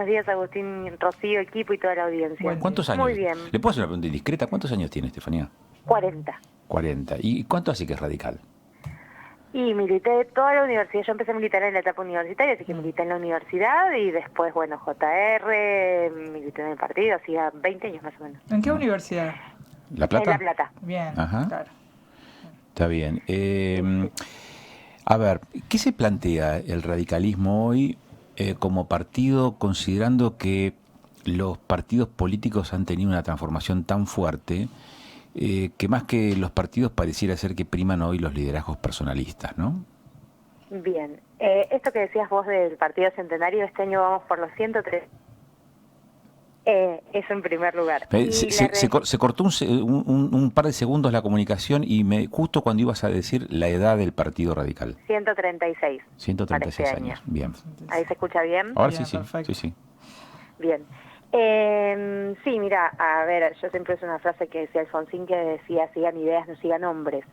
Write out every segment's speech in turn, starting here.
buenos días, Agustín, Rocío, equipo y toda la audiencia. Bueno, ¿Cuántos años? Muy bien. ¿Le puedo hacer una pregunta indiscreta? ¿Cuántos años tiene, Estefanía? 40. 40. ¿Y cuánto hace que es radical? Y milité toda la universidad. Yo empecé a militar en la etapa universitaria, así que milité en la universidad y después, bueno, JR, milité en el partido, hacía 20 años más o menos. ¿En qué universidad? ¿La Plata? En La Plata. Bien, Ajá. claro. Está bien. A ver, ¿qué se plantea el radicalismo hoy como partido, considerando que los partidos políticos han tenido una transformación tan fuerte que más que los partidos pareciera ser que priman hoy los liderazgos personalistas, ¿no? Bien. Esto que decías vos del Partido Centenario, este año vamos por los 103. Eso en primer lugar. Se cortó un par de segundos la comunicación y justo cuando ibas a decir la edad del Partido Radical. 136. 136 para este años. año. Bien. ¿Ahí se escucha bien? Ahora Bien, sí, perfecto. sí. Bien. Sí, mira, a ver, yo siempre uso una frase que decía Alfonsín, que decía: sigan ideas, no sigan hombres.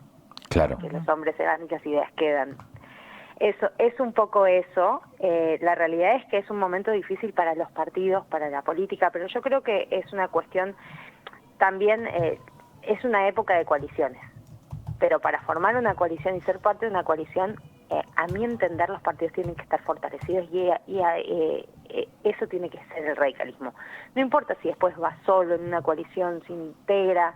Claro. Que los hombres se van y las ideas quedan. Eso es un poco eso. La realidad es que es un momento difícil para los partidos, para la política, pero yo creo que es una cuestión también, es una época de coaliciones. Pero para formar una coalición y ser parte de una coalición, a mi entender, los partidos tienen que estar fortalecidos y eso tiene que ser el radicalismo. No importa si después va solo en una coalición, se integra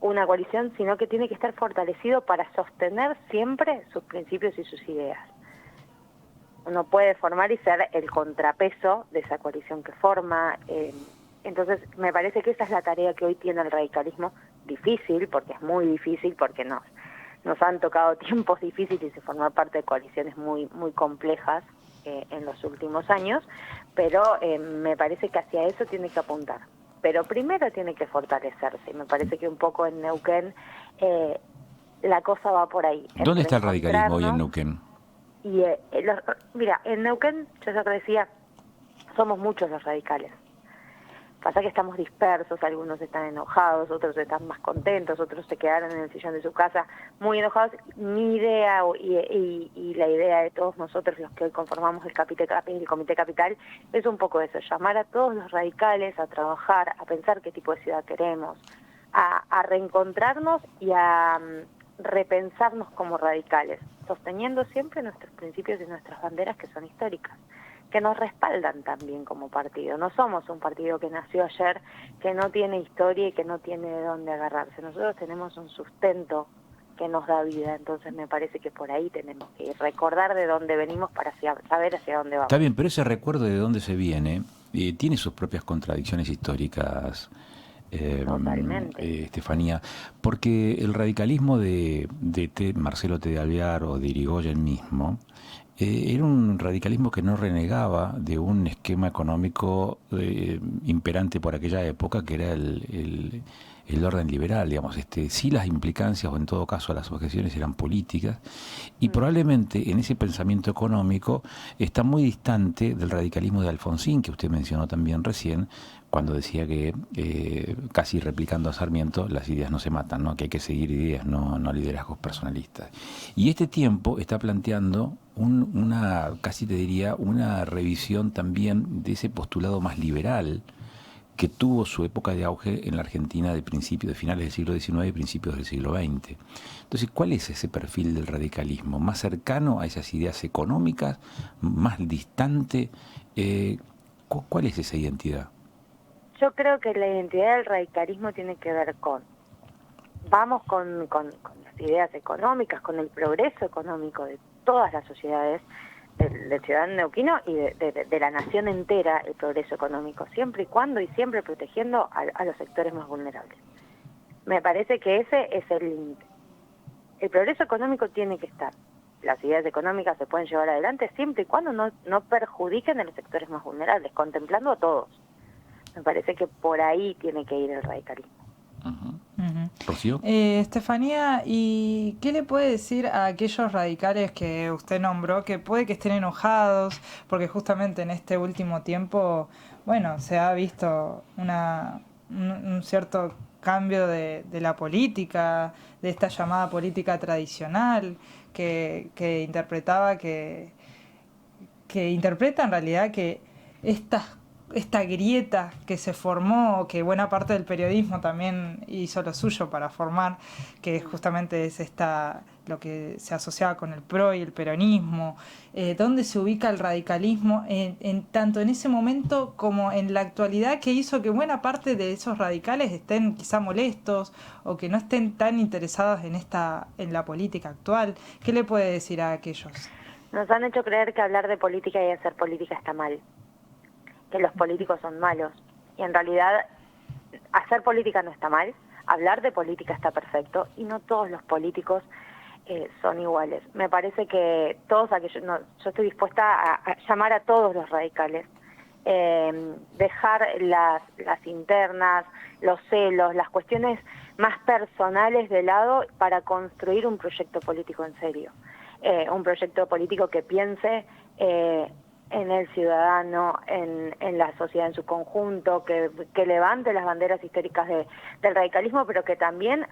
una coalición, sino que tiene que estar fortalecido para sostener siempre sus principios y sus ideas. Uno puede formar y ser el contrapeso de esa coalición que forma. Entonces, me parece que esa es la tarea que hoy tiene el radicalismo, difícil, porque es muy difícil, porque nos han tocado tiempos difíciles y formar parte de coaliciones muy complejas en los últimos años, pero me parece que hacia eso tiene que apuntar. Pero primero tiene que fortalecerse, y me parece que un poco en Neuquén la cosa va por ahí. ¿Dónde está el radicalismo hoy en Neuquén? Y mira, en Neuquén, yo ya te decía, somos muchos los radicales. Pasa que estamos dispersos, algunos están enojados, otros están más contentos, otros se quedaron en el sillón de su casa muy enojados. Mi idea y la idea de todos nosotros, los que hoy conformamos el Comité Capital, es un poco eso: llamar a todos los radicales a trabajar, a pensar qué tipo de ciudad queremos, a reencontrarnos y a repensarnos como radicales, sosteniendo siempre nuestros principios y nuestras banderas, que son históricas, que nos respaldan también como partido. No somos un partido que nació ayer, que no tiene historia y que no tiene de dónde agarrarse. Nosotros tenemos un sustento que nos da vida, entonces me parece que por ahí tenemos que recordar de dónde venimos para saber hacia dónde vamos. Está bien, pero ese recuerdo de dónde se viene tiene sus propias contradicciones históricas, Totalmente. Estefanía, porque el radicalismo de Marcelo T. de Alvear o de Irigoyen mismo era un radicalismo que no renegaba de un esquema económico imperante por aquella época, que era el orden liberal, digamos. Sí, las implicancias o en todo caso las objeciones eran políticas, y probablemente en ese pensamiento económico está muy distante del radicalismo de Alfonsín, que usted mencionó también recién, cuando decía que, casi replicando a Sarmiento, las ideas no se matan, ¿no? Que hay que seguir ideas, no liderazgos personalistas. Y este tiempo está planteando casi te diría, una revisión también de ese postulado más liberal que tuvo su época de auge en la Argentina de finales del siglo XIX y principios del siglo XX. Entonces, ¿cuál es ese perfil del radicalismo? ¿Más cercano a esas ideas económicas? ¿Más distante? ¿Cuál es esa identidad? Yo creo que la identidad del radicalismo tiene que ver vamos con las ideas económicas, con el progreso económico de todas las sociedades, del ciudadano neuquino y de la nación entera, el progreso económico, siempre y cuando y siempre protegiendo a los sectores más vulnerables. Me parece que ese es el límite. El progreso económico tiene que estar. Las ideas económicas se pueden llevar adelante siempre y cuando no perjudiquen a los sectores más vulnerables, contemplando a todos. Me parece que por ahí tiene que ir el radicalismo. ¿Rocío? Estefanía, ¿y qué le puede decir a aquellos radicales que usted nombró, que puede que estén enojados, porque justamente en este último tiempo, bueno, se ha visto un cierto cambio de la política, de esta llamada política tradicional, que interpreta en realidad que esta grieta que se formó, que buena parte del periodismo también hizo lo suyo para formar, que justamente es lo que se asociaba con el PRO y el peronismo, dónde se ubica el radicalismo tanto en ese momento como en la actualidad, que hizo que buena parte de esos radicales estén quizá molestos o que no estén tan interesados en la política actual. ¿Qué le puede decir a aquellos? Nos han hecho creer que hablar de política y hacer política está mal, que los políticos son malos, y en realidad hacer política no está mal, hablar de política está perfecto, y no todos los políticos son iguales. Me parece que todos aquellos, yo estoy dispuesta a llamar a todos los radicales, dejar las internas, los celos, las cuestiones más personales de lado para construir un proyecto político en serio, un proyecto político que piense en el ciudadano, en la sociedad en su conjunto, que levante las banderas históricas del radicalismo, pero que también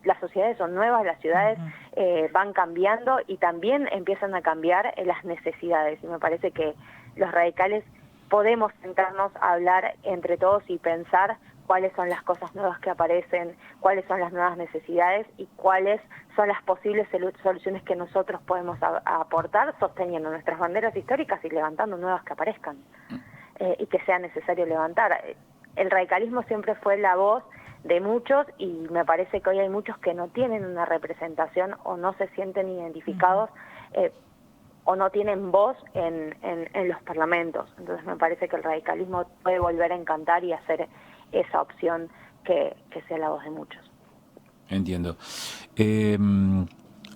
las sociedades son nuevas, las ciudades van cambiando y también empiezan a cambiar las necesidades. Y me parece que los radicales podemos sentarnos a hablar entre todos y pensar cuáles son las cosas nuevas que aparecen, cuáles son las nuevas necesidades y cuáles son las posibles soluciones que nosotros podemos aportar sosteniendo nuestras banderas históricas y levantando nuevas que aparezcan y que sea necesario levantar. El radicalismo siempre fue la voz de muchos y me parece que hoy hay muchos que no tienen una representación o no se sienten identificados o no tienen voz en los parlamentos. Entonces me parece que el radicalismo puede volver a encantar y hacer esa opción que sea la voz de muchos. Entiendo.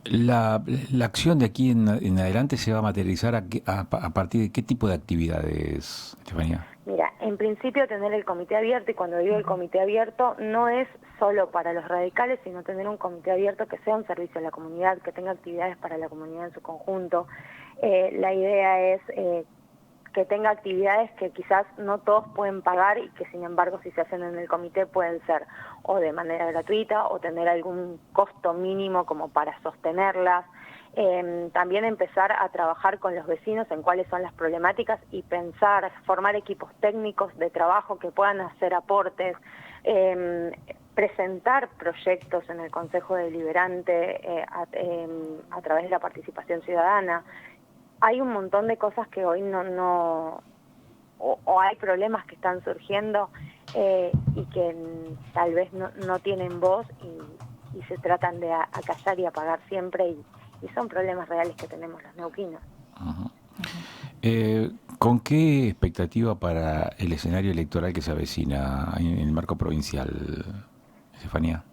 La acción de aquí en adelante se va a materializar a partir de qué tipo de actividades, Estefanía. Mira, en principio tener el comité abierto, y cuando digo el comité abierto no es solo para los radicales, sino tener un comité abierto que sea un servicio a la comunidad, que tenga actividades para la comunidad en su conjunto. La idea es que tenga actividades que quizás no todos pueden pagar y que sin embargo si se hacen en el comité pueden ser o de manera gratuita o tener algún costo mínimo como para sostenerlas. También empezar a trabajar con los vecinos en cuáles son las problemáticas y pensar, formar equipos técnicos de trabajo que puedan hacer aportes, presentar proyectos en el Consejo Deliberante a través de la participación ciudadana. Hay un montón de cosas que hoy o hay problemas que están surgiendo y que tal vez no tienen voz y se tratan de acallar y apagar siempre y son problemas reales que tenemos los neuquinos. ¿Con qué expectativa para el escenario electoral que se avecina en el marco provincial, Estefanía?